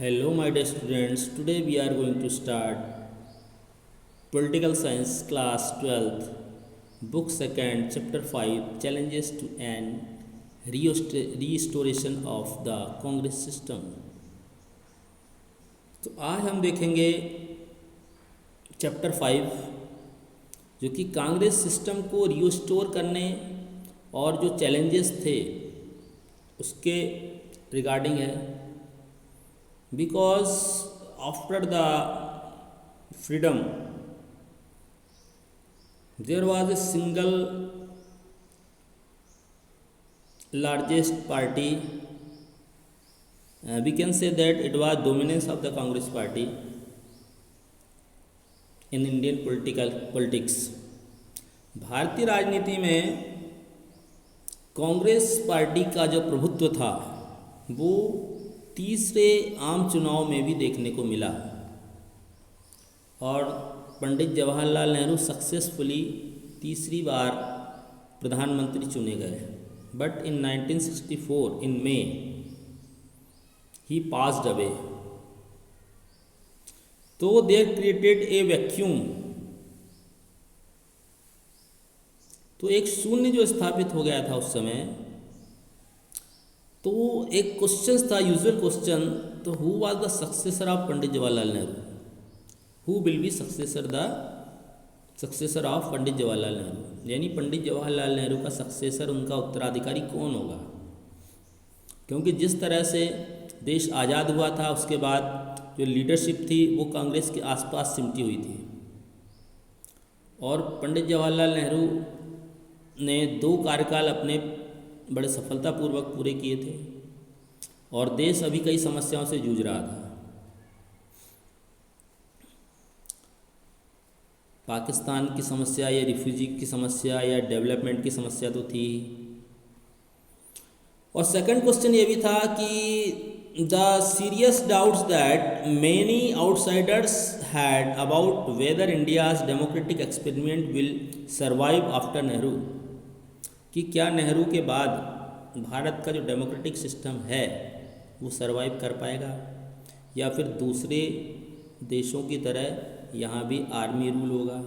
Hello, my dear students. Today we are going to start Political Science class 12th, book 2nd, chapter 5, Challenges to an Restoration of the Congress System. तो आज हम देखेंगे chapter 5 जो कि Congress system को restore करने और जो चैलेंजेस थे उसके रिगार्डिंग है. Because after the freedom there was a single largest party, we can say that it was dominance of the Congress party in Indian politics. भारतीय राजनीति में कांग्रेस पार्टी का जो प्रभुत्व था वो तीसरे आम चुनाव में भी देखने को मिला और पंडित जवाहरलाल नेहरू सक्सेसफुली तीसरी बार प्रधानमंत्री चुने गए. But in 1964 in may he passed away. तो देयर क्रिएटेड ए वैक्यूम. तो एक शून्य जो स्थापित हो गया था उस समय. तो एक क्वेश्चन था, यूजुअल क्वेश्चन. तो who was the successor of Pandit Jawaharlal Nehru? Who will be successor of Pandit Jawaharlal Nehru? यानी पंडित जवाहरलाल नेहरू का सक्सेसर, उनका उत्तराधिकारी कौन होगा? क्योंकि जिस तरह से देश आज़ाद हुआ था उसके बाद जो लीडरशिप थी वो कांग्रेस के आसपास सिमटी हुई थी और पंडित जवाहरलाल नेहरू ने 2 कार्यकाल अपने बड़े सफलतापूर्वक पूरे किए थे और देश अभी कई समस्याओं से जूझ रहा था. पाकिस्तान की समस्या या रिफ्यूजी की समस्या या डेवलपमेंट की समस्या तो थी. और सेकंड क्वेश्चन ये भी था कि the serious doubts that many outsiders had about whether India's democratic experiment will survive after Nehru. कि क्या नेहरू के बाद भारत का जो डेमोक्रेटिक सिस्टम है वो सरवाइव कर पाएगा या फिर दूसरे देशों की तरह यहाँ भी आर्मी रूल होगा.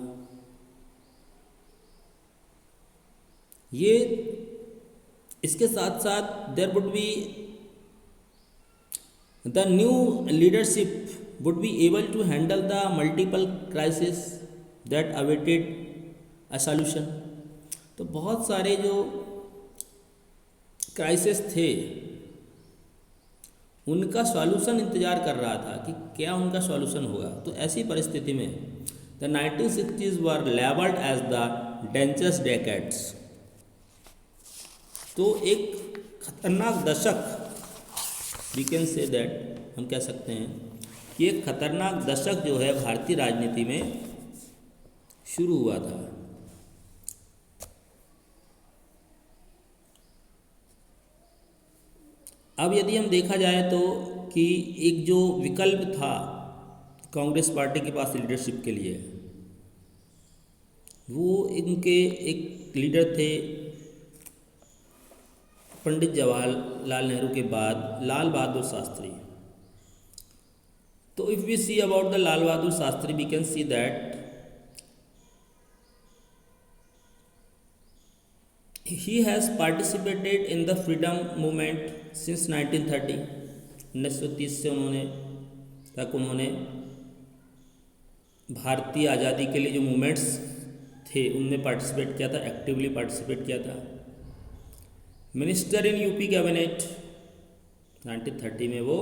ये इसके साथ साथ there would be the new leadership would be able to handle the multiple crisis that awaited a solution. तो बहुत सारे जो क्राइसिस थे उनका सॉल्यूशन इंतज़ार कर रहा था कि क्या उनका सॉल्यूशन होगा. तो ऐसी परिस्थिति में the 1960s were labelled as the dangerous decades. तो एक खतरनाक दशक, वी कैन से दैट, हम कह सकते हैं कि एक खतरनाक दशक जो है भारतीय राजनीति में शुरू हुआ था. अब यदि हम देखा जाए तो कि एक जो विकल्प था कांग्रेस पार्टी के पास लीडरशिप के लिए, वो इनके एक लीडर थे पंडित जवाहरलाल नेहरू के बाद लाल बहादुर शास्त्री. तो if we see about the Lal Bahadur Shastri we can see that he has participated in the freedom movement since 1930. 1930 से उन्होंने भारतीय आज़ादी के लिए जो मूवमेंट्स थे उनमें पार्टिसिपेट किया था, एक्टिवली पार्टिसिपेट किया था. मिनिस्टर इन यूपी कैबिनेट 1930 में वो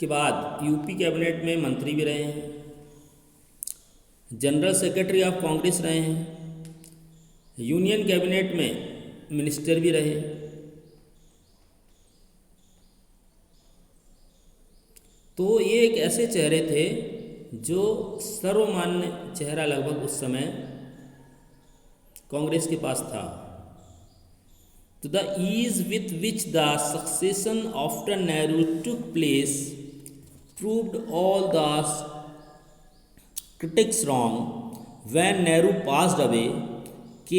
के बाद यूपी कैबिनेट में मंत्री भी रहे हैं, जनरल सेक्रेटरी ऑफ कांग्रेस रहे हैं, यूनियन कैबिनेट में मिनिस्टर भी रहे. तो ये एक ऐसे चेहरे थे जो सर्वमान्य चेहरा लगभग उस समय कांग्रेस के पास था. तो the ease with which the succession after Nehru took place proved all the critics wrong. When Nehru passed away, K.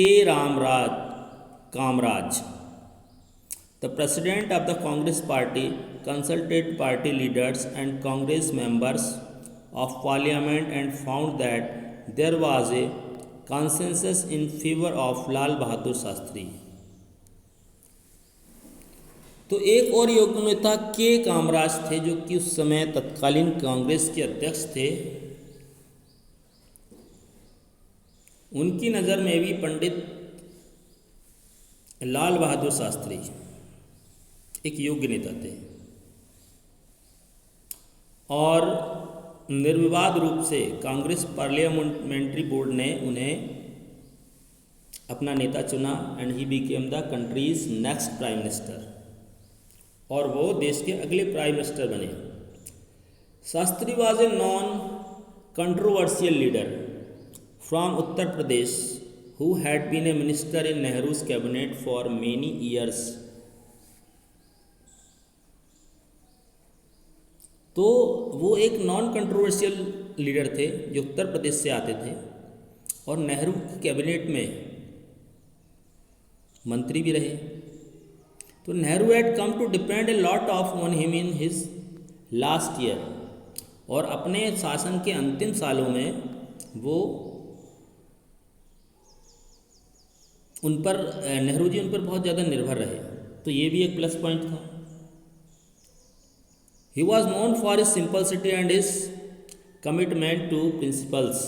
Kamaraj The president of the Congress party consulted party leaders and Congress members of parliament and found that there was a consensus in favor of लाल बहादुर शास्त्री। तो एक और युवा नेता के कामराज थे जो कि उस समय तत्कालीन कांग्रेस के अध्यक्ष थे। उनकी नज़र में भी पंडित लाल बहादुर शास्त्री एक योग्य नेता थे और निर्विवाद रूप से कांग्रेस पार्लियामेंट्री बोर्ड ने उन्हें अपना नेता चुना and he became the country's next prime minister, और वो देश के अगले प्राइम मिनिस्टर बने। Shastri was a non controversial leader from Uttar Pradesh who had been a minister in Nehru's cabinet for many years. तो वो एक नॉन कंट्रोवर्शियल लीडर थे जो उत्तर प्रदेश से आते थे और नेहरू की कैबिनेट में मंत्री भी रहे। तो Nehru had come to depend a lot of on him in his last year, और अपने शासन के अंतिम सालों में वो उन पर नेहरू जी उन पर बहुत ज़्यादा निर्भर रहे। तो ये भी एक प्लस पॉइंट था। He was known for his simplicity and his commitment to principles.